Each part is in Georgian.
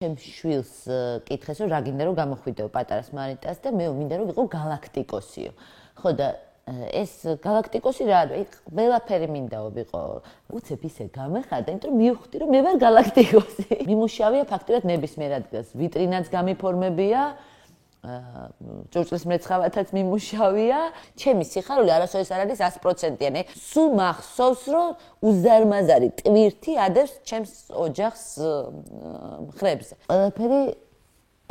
ჩემ შვილს კითხეს რომ რა გინდა რომ გამოხვიდეო პატარას მარიტას და მე მინდა რომ ვიყო galaktikosiო. ხო და ეს galaktikosი რა არის? ყველაფერი მინდაო ვიყო. უცებ ისე გამეხარდა, იმიტომ რომ მივხვდი რომ მე ვარ galaktikosი. მიმუშავია ფაქტობრივად ნებისმიერ ადგილას. ვიტრინაც გამიფორმებია, ჭურჭლის მრეცხავათაც მიმუშავია. ჩემი სიხარული არასოდეს არ არის 100%-იანი. სულ მახსოვს რომ უზარმაზარი ტვირთი ადევს ჩემს ოჯახს ხრებზე. ყველაფერი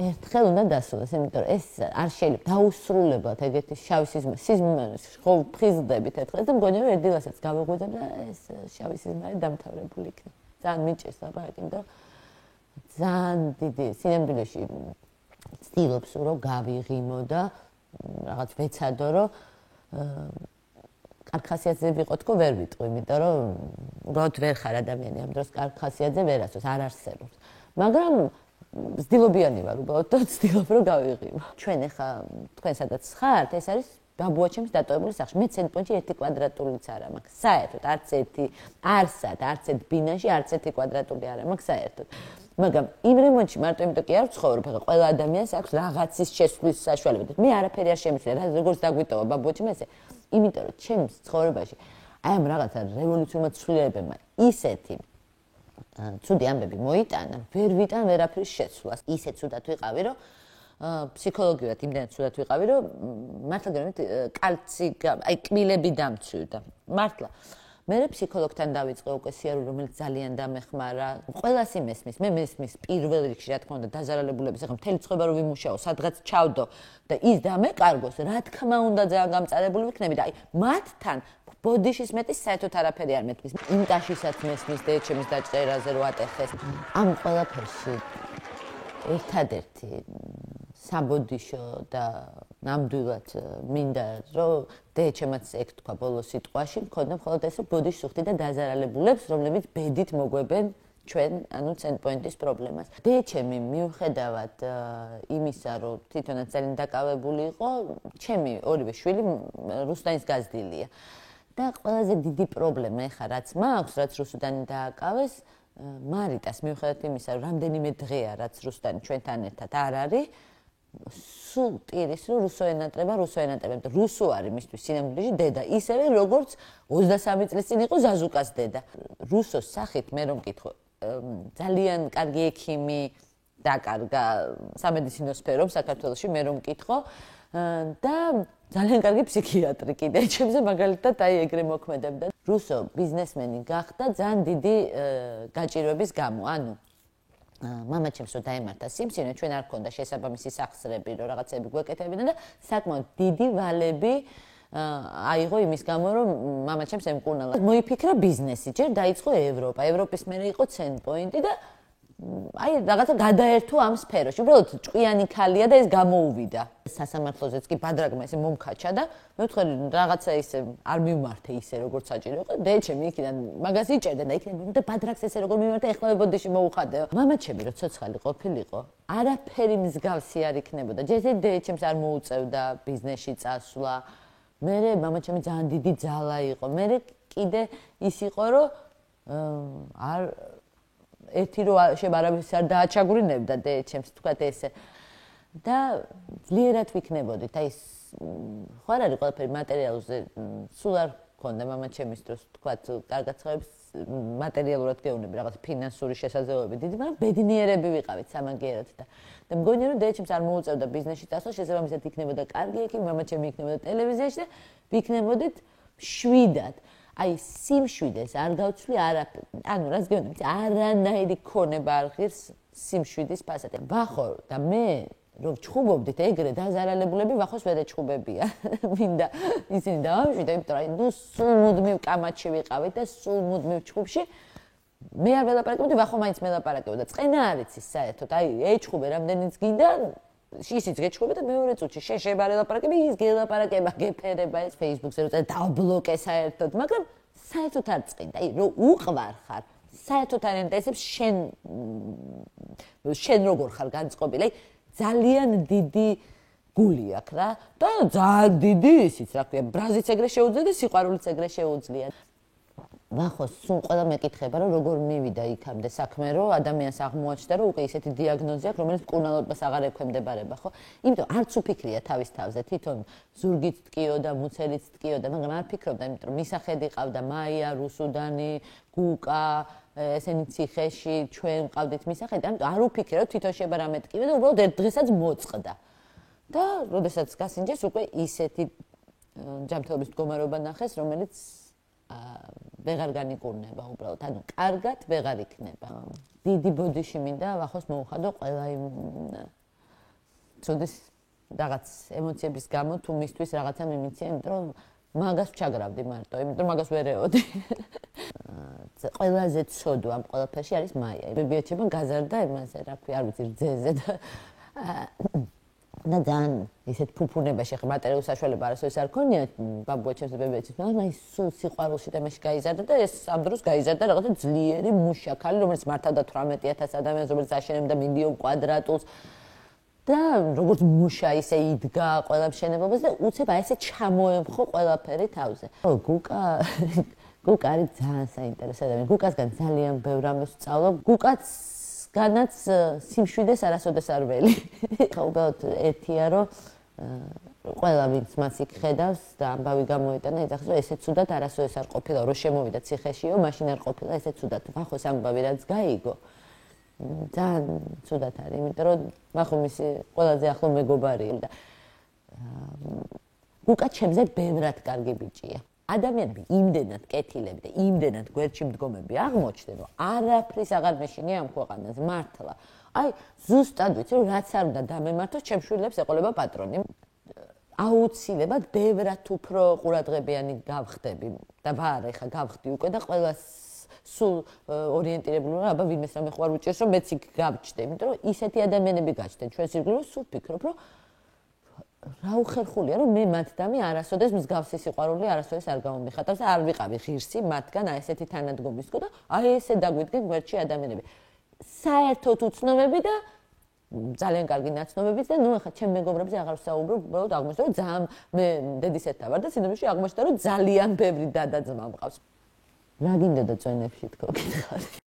ერთხელ უნდა დასრულდეს, იმიტომ რომ ეს არ შეიძლება დაუსრულებლად ეგეთი შავი სიზმარი ხო ფხიზდებით ერთხელ და მგონია რომ ერდილასაც გავეღვიძებ და ეს შავი სიზმარი დამთავრებული იქნება. ძალიან მიჭირს ლაპარაკი, იმიტომ ძალიან დიდი სინამდვილეში ცდილობს რომ გავიღიმო და რაღაც ვეცადო რომ კარგ ხასიათზე ვიყო თქო ვერ ვიტყვი, იმიტომ რომ უბრალოდ ვერ ხარ ადამიანი ამ დროს კარგ ხასიათზე ვერ ასოს, არ არსებობს. მაგრამ ვცდილობიანი ვარ უბრალოდ და ვცდილობ რომ გავიღიმო. ჩვენ ახლა თქვენ სადაც ხართ, ეს არის ბაბუა ჩემს დატოვებული სახლში. მე ცენტრში 1 კვადრატულიც არ მაქვს. საერთოდ არც ერთი არსად, არც ერთ ბინაში არც 1 კვადრატული არ მაქვს საერთოდ. მაგრამ იმ რემონტში მარტო იმიტომ კი არ ვცხოვრობ, ახლა ყველა ადამიანს აქვს რაღაცის შესვლის საშუალება. მე არაფერი არ შემიძლია, როგორც დაგვიტოვა ბაბუა ჩემს ესე. იმიტომ რომ ჩემს ცხოვრებაში აი ამ რაღაცა რევოლუციურმა ცვლილებებმა ისეთი ცუდი ამბები მოიტანა, ვერ ვიტან ვერაფრის შეცვლას. ისე ცუდად ვიყავი, რომ ფსიქოლოგიურად იმდენად ცუდად ვიყავი, რომ მართლა გენით კალცი, აი კბილები დამცვიდა. მართლა. მე ფსიქოლოგთან დავიწყე უკვე სიარული, რომელიც ძალიან დამეხმარა. ყველას იმესმის, მე მესმის პირველ რიგში, რა თქმა უნდა, დაზარალებულების, ახლა მთელი ცხოვრება რომ ვიმუშაო, სადღაც ჩავდო და ის დამეკარგოს, რა თქმა უნდა, ძალიან გამწარებული ვიქნები და აი მათთან ბოდიშის მეტი საერთოდ არაფერი არ მეთქვის. ინტაშისაც მესმის დეჩემის დაჭერაზე რო ატეხეს. ამ ყველაფერში ერთადერთი საბოდიშო და ნამდვილად მინდა რომ დეჩემაც ეგ თქვა ბოლოს სიტყვაში, მქონდა მხოლოდ ეს ბოდიშს უხდი და დაზარალებულებს, რომლებიც ბედით მოგვებენ ჩვენ, ანუ ცენტრპოინტის პრობლემას. დეჩემი მიუხედავად იმისა, რომ თვითონაც ძალიან დაკავებული იყო, ჩემი ორივე შვილი რუსტანის გაზრდილია. და ყველაზე დიდი პრობლემა ეხა რაც მაქვს, რაც რუსუდანი დააკავეს, მარიტას მიუხედავად იმისა, რომ რამდენიმე დღეა რაც რუსუდანი ჩვენთან ერთად არ არის, სულ ტირის რომ რუსო ენატრება, რუსო არის მისთვის სინამდვილეში დედა, ისევე როგორც 23 წლის წინ იყო ზაზუკას დედა. რუსოს სახით მე რომ მკითხო, ძალიან კარგი ექიმი დაკარგა სამედიცინო სფეროს საქართველოში მე რომ მკითხო და ძალიან კარგი ფსიქიატრი კიდე ჩემზე მაგალითად აი ეგრე მოქმედებდა. რუსო ბიზნესმენი გახდა ძალიან დიდი გაჭირვების გამო. ანუ მამაჩემს რომ დაემართა სიმსივნე, ჩვენ არ გქონდა შესაბამისი სახსრები, რომ რაღაცები გვეკეთებინა და საკმაოდ დიდი ვალები აიღო იმის გამო, რომ მამაჩემს ემკურნალა. მოიფიქრა ბიზნესი, ჯერ დაიწყო ევროპა. ევროპის მერე იყო ცენტრპოინტი და აი რაღაცა გადაერთო ამ სფეროში. უბრალოდ ჭკვიანი ქალია და ეს გამოუვიდა. სასამართლოზეც კი ბადრაგმა ესე მომქაჩა და მე ვთქვი რაღაცა ისე არ მიმართე ისე როგორც საჭირო იყო. დეჩემი იქიდან მაგას იჭერდა და იქიდან და ბადრაგს ესე როგორ მიმართე, ეხლა ბოდიში მოუხადეო. მამაჩემი რო ცოცხალი ყოფილიყო, არაფერი მსგავსი არ იქნებოდა. ჯერ დეჩემს არ მოუწევდა ბიზნესში წასვლა. მე მამაჩემი ძალიან დიდი ძალა იყო. მე კიდე ის იყო რომ არ ერთი რო შე바რავის არ დააჩაგვრინებდა დეჩემს თქვა ესე და ძლიერად ვიქნებოდით აი ხო არ არის ყველაფერი მატერიალურზე სულ არ გქონდა მამაჩემის დროს თქვა კარგაცხოვებს მატერიალურად გეუბნები რაღაც ფინანსური შესაძლებლობები დიდი მაგრამ ბედნიერები ვიყავით სამაგიეროდ და მგონია რომ დეჩემს არ მოუწევდა ბიზნესში წასვლა შესაბამისად იქნებოდა კარგი ექიმი მამაჩემი იქნებოდა ტელევიზიაში და ვიქნებოდით შვიდად აი სიმშვიდეს არ გავცვლი არაფერი. ანუ რაც გეუბნები, არანაირი ქონება არ ღირს სიმშვიდის ფასად. ვახო და მე რომ ჩხუბობდით ეგრე დაზარალებულები ვახოს ვერ ეჩხუბებია. მინდა ისინი დავამშვიდე, იმიტომ რომ ნუ სულ მუდმივ კამათში ვიყავით და სულ მუდმივ ჩხუბში მე არ ველაპარაკებდი, ვახო მაინც მელაპარაკებდა. წყენა არ იცის საერთოდ. აი ეჩხუბე რამდენიც გინდა ისიც გეჩხუბე და მეორე წუთში შეება ელაპარაკები, ის გელაპარაკება, გეფერება ეს Facebook-ზე როცა დავბლოკე საერთოდ, მაგრამ საერთოდ არ წqინდა. აი რო უყვარ ხარ, საერთოდ არ ინტერესებს შენ როგორ ხარ განწყობილი. აი ძალიან დიდი გული აქვს რა და ძალიან დიდი ისიც რა ქვია, ბრაზიც ეგრე შეუძლია და სიყვარულიც ეგრე შეუძლია. ვახოს სულ ყველა მეკითხება რომ როგორ მივიდა იქამდე საქმე რომ ადამიანს აღმოაჩნდა რომ უკვე ისეთი დიაგნოზი აქვს რომელიც მკურნალობას აღარ ექვემდებარება ხო იმიტომ არც უფიქრია თავის თავზე თვითონ ზურგით ტკიო და მუცელით ტკიო და მაგრამ არ ფიქრობდა იმიტომ რომ მისახედი ყავდა მაია რუსუდანი გუკა ესენი ციხეში ჩვენ ყავდით მისახედი ამიტომ არ უფიქრე რომ თვითონ შეება რამე ტკივე და უბრალოდ ერთ დღესაც მოწყდა და როდესაც გასინჯეს უკვე ისეთი ჯანმრთელობის მდგომარეობა ნახეს რომელიც ვეღარ განიკურნება უბრალოდ ანუ კარგად ვეღარ იქნება დიდი ბოდიში მინდა ვახოს მოუხადო ყველა იმ ცოდის რაღაც ემოციების გამო თუ მისთვის რაღაცა მიმიცია იმიტომ რომ მაგას ვჩაგრავდი მარტო იმიტომ რომ მაგას ვერ ეოდი ყველაზე ცოდო ამ ყველაფერში არის მაია ბებიაჩება გაზარდა იმაზე რა ქვია არ ვიცი რძეზე და ძალიან ისეთ ფუფუნებაში ხა მატერიალური საშუალება არასოდეს არ ქონია ბაბუაჩემს და ბებიაჩემს მაგრამ ის სულ სიყვარულში თემაში გაიზარდა და ეს ამ დროს გაიზარდა რაღაცა ძლიერი მუშა ქალი რომელიც მართავდა 18000 ადამიანს რომელიც აშენებდა მილიონ კვადრატულს და როგორც მუშა ისე იდგა ყველა მშენებლობას და უცებ აი ესე ჩამოემხო ყველაფერი თავზე გუკა არის ძალიან საინტერესო ადამიანი გუკასგან ძალიან ბევრ რამეს ვსწავლობ გუკაც განაც სიმშვიდეს არასოდეს არ ველი. ხა უბრალოდ ერთია რომ ყველა ვინც მას იქ ხედავს და ამბავი გამოიტანა ეძახის რომ ესე ცუდად არასოდეს არ ყოფილა რომ შემოვიდა ციხეშიო მაშინ არ ყოფილა ესე ცუდად ვახოს ამბავი რაც გაიგო ძალიან ცუდად არის იმიტომ რომ ვახო მისი ყველაზე ახლო მეგობარია და გუკა ჩემზე ბევრად კარგი ბიჭია ადამიანები იმდენად კეთილები და იმდენად გვერდში მდგომები აღმოჩნდნენ რომ არაფრის აღარ მეშინია ამ ქვეყანაზე მართლა აი ზუსტად ვიცი რომ რაც არ უნდა დამემართოს ჩემ შვილებს ეყოლება პატრონი აუცილებლად ბევრად უფრო ყურადღებიანი გავხდები და ვარ ეხა გავხდი უკვე და ყველას სულ ორიენტირებული რომ აბა ვინმეს რამე ხო არ უჭირს რომ მეც იქ გავჩნდე იმიტომ რომ ისეთი ადამიანები გაჩნდნენ ჩვენ სირგულო სულ ფიქრობ რომ რა უხერხულია რომ მე მათდამი არასოდეს მსგავსი სიყვარული არასოდეს არ გამომიხატავს და არ ვიყავი ღირსი მათგან აი ესეთი თანადგომისკო და აი ესე დაგვიდგენ გვერდში ადამიანები საერთოდ უცნობები და ძალიან კარგი ნაცნობებიც და ნუ ახლა ჩემ მეგობრებზე აღარ ვსაუბრობ უბრალოდ აღმოჩნდა რომ ძალიან მე დედისერთა ვარ და სინამდვილეში აღმოჩნდა რომ ძალიან ბევრი დადა ძმა მყავს რა გინდოდა წვენებში თქო გითხარი